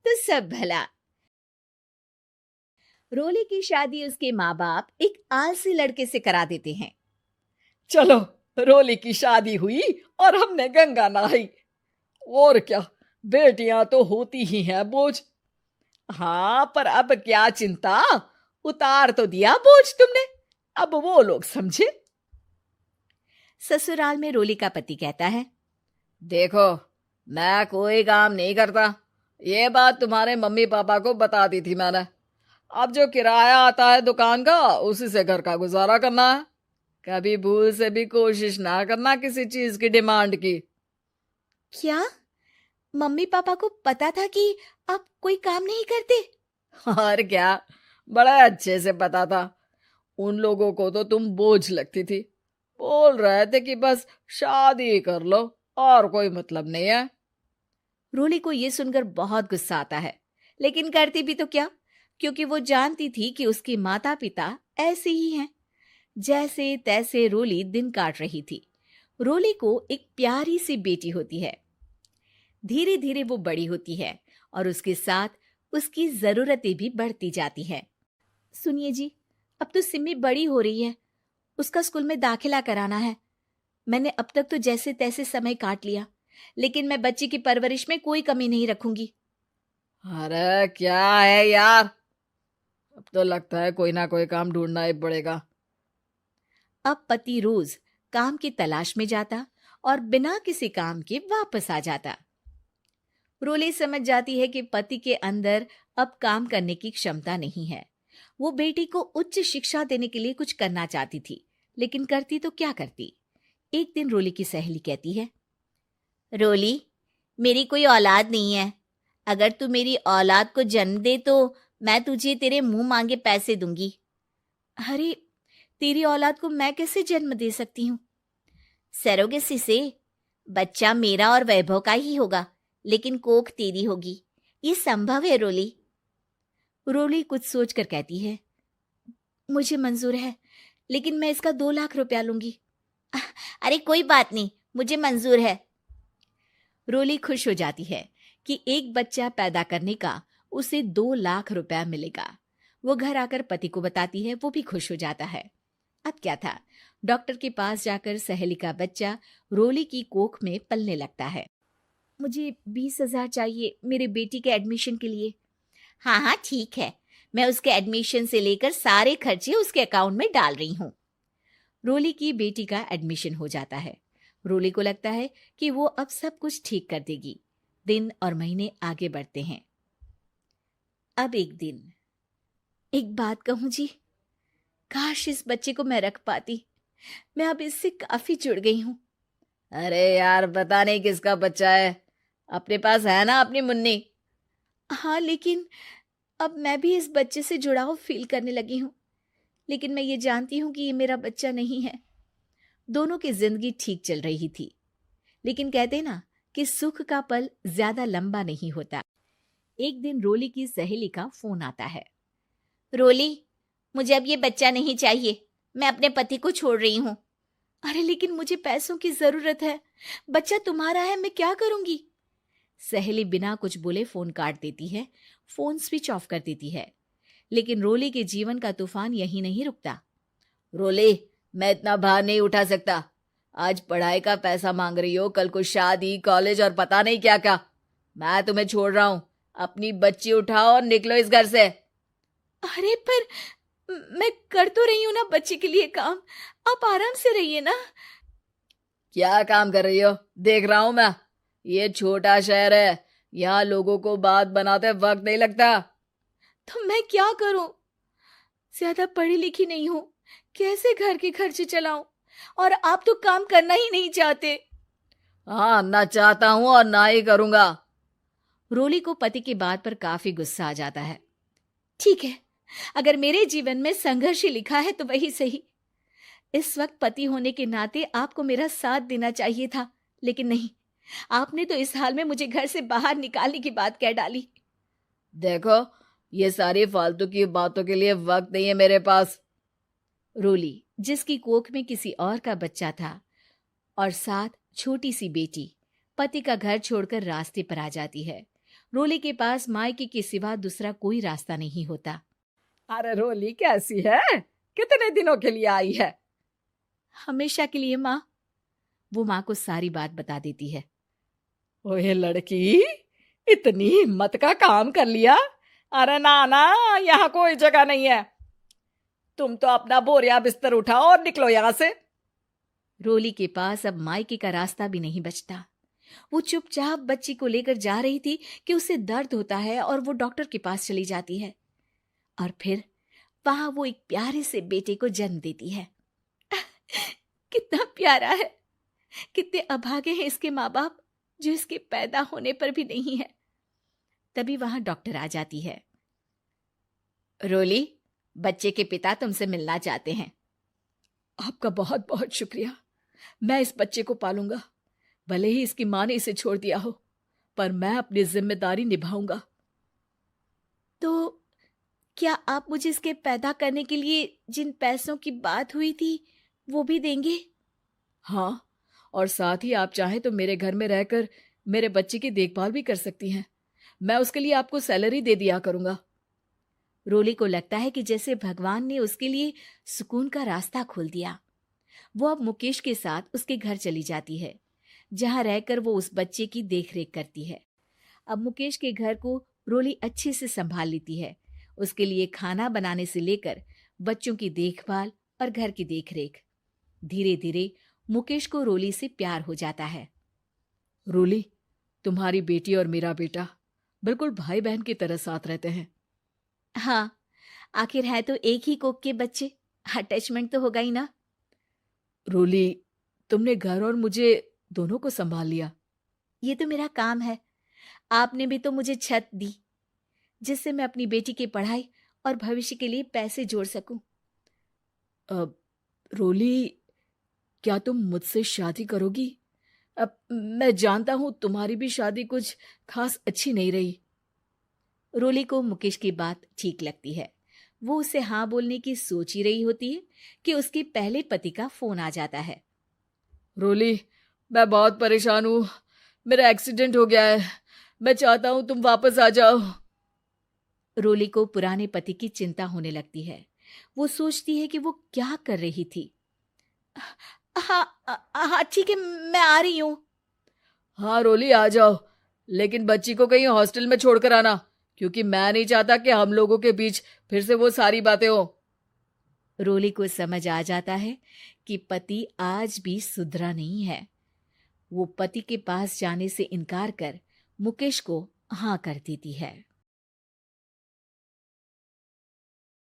तो सब भला। रोली की शादी उसके माँ बाप एक आलसी लड़के से करा देते हैं। चलो, रोली की शादी हुई और हमने गंगा नहाई। और क्या, बेटियां तो होती ही हैं बोझ। हाँ, पर अब क्या चिंता, उतार तो दिया बोझ तुमने, अब वो लोग समझे। ससुराल में रोली का पति कहता है, देखो, मैं कोई काम नहीं करता, ये बात तुम्हारे मम्मी पापा को बता दी थी मैंने। अब जो किराया आता है दुकान का, उसी से घर का गुजारा करना है। कभी भूल से भी कोशिश ना करना किसी चीज की डिमांड की। क्या मम्मी पापा को पता था कि आप कोई काम नहीं करते? और क्या, बड़ा अच्छे से पता था। उन लोगों को तो तुम बोझ लगती थी, बोल रहे थे कि बस शादी कर लो और कोई मतलब नहीं है। रोली को यह सुनकर बहुत गुस्सा आता है, लेकिन करती भी तो क्या, क्योंकि वो जानती थी कि उसके माता पिता ऐसे ही हैं। जैसे तैसे रोली दिन काट रही थी। रोली को एक प्यारी सी बेटी होती है। धीरे धीरे वो बड़ी होती है और उसके साथ उसकी जरूरतें भी बढ़ती जाती हैं। सुनिए जी, अब तो सिमी बड़ी हो रही है, उसका स्कूल में दाखिला कराना है। मैंने अब तक तो जैसे तैसे समय काट लिया, लेकिन मैं बच्ची की परवरिश में कोई कमी नहीं रखूंगी। अरे क्या है यार, अब तो लगता है कोई ना कोई काम ढूंढना ही पड़ेगा। अब पति रोज काम की तलाश में जाता और बिना किसी काम के वापस आ जाता। रोली समझ जाती है कि पति के अंदर अब काम करने की क्षमता नहीं है। वो बेटी को उच्च शिक्षा देने के लिए कुछ करना चाहती थी, लेकिन करती तो क्या करती। एक दिन रोली की सहेली कहती है, रोली, मेरी कोई औलाद नहीं है। अगर तू मेरी औलाद को जन्म दे तो मैं तुझे तेरे मुंह मांगे पैसे दूंगी। अरे, तेरी औलाद को मैं कैसे जन्म दे सकती हूँ? सरोगेसी से। बच्चा मेरा और वैभव का ही होगा, लेकिन कोख तेरी होगी। ये संभव है रोली। रोली कुछ सोचकर कहती है, मुझे मंजूर है, लेकिन मैं इसका 2 लाख रुपया लूंगी। अरे कोई बात नहीं, मुझे मंजूर है। रोली खुश हो जाती है कि एक बच्चा पैदा करने का उसे 2 लाख रुपया मिलेगा। वो घर आकर पति को बताती है, वो भी खुश हो जाता है। अब क्या था, डॉक्टर के पास जाकर सहेली का बच्चा रोली की कोख में पलने लगता है। मुझे 20,000 चाहिए मेरे बेटी के एडमिशन के लिए। हाँ हाँ ठीक है, मैं उसके एडमिशन से लेकर सारे खर्चे उसके अकाउंट में डाल रही हूँ। रोली की बेटी का एडमिशन हो जाता है। रोली को लगता है कि वो अब सब कुछ ठीक कर देगी। दिन और महीने आगे बढ़ते हैं। अब एक दिन, एक बात कहूं जी, काश इस बच्चे को मैं रख पाती। मैं अब इससे काफी जुड़ गई हूँ। अरे यार, पता नहीं किसका बच्चा है, अपने पास है ना अपनी मुन्नी। हाँ, लेकिन अब मैं भी इस बच्चे से जुड़ाव फील करने लगी हूँ। लेकिन मैं ये जानती हूँ कि ये मेरा बच्चा नहीं है। दोनों की जिंदगी ठीक चल रही थी, लेकिन कहते ना कि सुख का पल ज्यादा लंबा नहीं होता। एक दिन रोली की सहेली का फोन आता है। रोली, मुझे अब ये बच्चा नहीं चाहिए, मैं अपने पति को छोड़ रही हूँ। अरे लेकिन मुझे पैसों की जरूरत है, बच्चा तुम्हारा है, मैं क्या करूंगी? सहेली बिना कुछ बोले फोन काट देती है, फोन स्विच ऑफ कर देती है। लेकिन रोली के जीवन का तूफान यहीं नहीं रुकता। रोली, मैं इतना भार नहीं उठा सकता। आज पढ़ाई का पैसा मांग रही हो, कल को शादी, कॉलेज और पता नहीं क्या क्या। मैं तुम्हें छोड़ रहा हूँ, अपनी बच्ची उठाओ और निकलो इस घर से। अरे पर मैं कर तो रही हूं ना बच्चे के लिए काम, आप आराम से रहिए ना। क्या काम कर रही हो, देख रहा हूं मैं। ये छोटा शहर है, यहाँ लोगों को बात बनाते वक्त नहीं लगता। तो मैं क्या करूं? ज्यादा पढ़ी लिखी नहीं हूं, कैसे घर के खर्चे चलाऊं? और आप तो काम करना ही नहीं चाहते। हाँ, ना चाहता हूं और ना ही करूंगा। रोली को पति की बात पर काफी गुस्सा आ जाता है। ठीक है, अगर मेरे जीवन में संघर्ष ही लिखा है तो वही सही। इस वक्त पति होने के नाते आपको मेरा साथ देना चाहिए था, लेकिन नहीं, आपने तो इस हाल में मुझे घर से बाहर निकालने की बात कह डाली। देखो, ये सारी फालतू की बातों के लिए वक्त नहीं है मेरे पास। रोली, जिसकी कोख में किसी और का बच्चा था और साथ छोटी सी बेटी, पति का घर छोड़कर रास्ते पर आ जाती है। रोली के पास मायके के सिवा दूसरा कोई रास्ता नहीं होता। अरे रोली कैसी है? कितने दिनों के लिए आई है? हमेशा के लिए माँ। वो माँ को सारी बात बता देती है। ओए लड़की, इतनी हिम्मत का काम कर लिया। अरे ना ना, यहाँ कोई जगह नहीं है। तुम तो अपना बोरिया बिस्तर उठाओ और निकलो यहाँ से। रोली के पास अब मायके का रास्ता भी नहीं बचता। वो चुपचाप बच्ची को लेकर जा रही थी कि उसे दर्द होता है और वो डॉक्टर के पास चली जाती है। और फिर वहां वो एक प्यारे से बेटे को जन्म देती है। कितना प्यारा है, कितने अभागे हैं इसके माँ बाप जो इसके पैदा होने पर भी नहीं है। तभी वहां डॉक्टर आ जाती है। रोली, बच्चे के पिता तुमसे मिलना चाहते हैं। आपका बहुत बहुत शुक्रिया। मैं इस बच्चे को पालूंगा। भले ही इसकी माँ ने इसे छोड़ दिया हो, पर मैं अपनी जिम्मेदारी निभाऊंगा। तो क्या आप मुझे इसके पैदा करने के लिए जिन पैसों की बात हुई थी वो भी देंगे? हाँ, और साथ ही आप चाहें तो मेरे घर में रहकर मेरे बच्चे की देखभाल भी कर सकती हैं। मैं उसके लिए आपको सैलरी दे दिया करूंगा। रोली को लगता है कि जैसे भगवान ने उसके लिए सुकून का रास्ता खोल दिया। वो अब मुकेश के साथ उसके घर चली जाती है, जहां रहकर वो उस बच्चे की देखरेख करती है। अब मुकेश के घर को रोली अच्छे से संभाल लेती है। उसके लिए खाना बनाने से लेकर बच्चों की देखभाल और घर की देखरेख। धीरे धीरे मुकेश को रोली से प्यार हो जाता है। रोली, तुम्हारी बेटी और मेरा बेटा बिल्कुल भाई बहन की तरह साथ रहते हैं। हाँ, आखिर है तो एक ही कोख के बच्चे, अटैचमेंट तो होगा ही ना। रोली, तुमने घर और मुझे दोनों को संभाल लिया। ये तो मेरा काम है। आपने भी तो मुझे छत दी जिससे मैं अपनी बेटी की पढ़ाई और भविष्य के लिए पैसे जोड़ सकूं। अब रोली, क्या तुम मुझसे शादी करोगी? अब मैं जानता हूं तुम्हारी भी शादी कुछ खास अच्छी नहीं रही। रोली को मुकेश की बात ठीक लगती है। वो उसे हाँ बोलने की सोच ही रही होती है कि उसके पहले पति का फोन आ जाता है। रोली, मैं बहुत परेशान हूं। मेरा एक्सीडेंट हो गया है। मैं चाहता हूं तुम वापस आ जाओ। रोली को पुराने पति की चिंता होने लगती है। वो सोचती है कि वो क्या कर रही थी। हाँ हाँ ठीक है, मैं आ रही हूँ। हाँ रोली, आ जाओ, लेकिन बच्ची को कहीं हॉस्टल में छोड़कर आना, क्योंकि मैं नहीं चाहता कि हम लोगों के बीच फिर से वो सारी बातें हो। रोली को समझ आ जाता है कि पति आज भी सुधरा नहीं है। वो पति के पास जाने से इनकार कर मुकेश को हाँ कर देती है।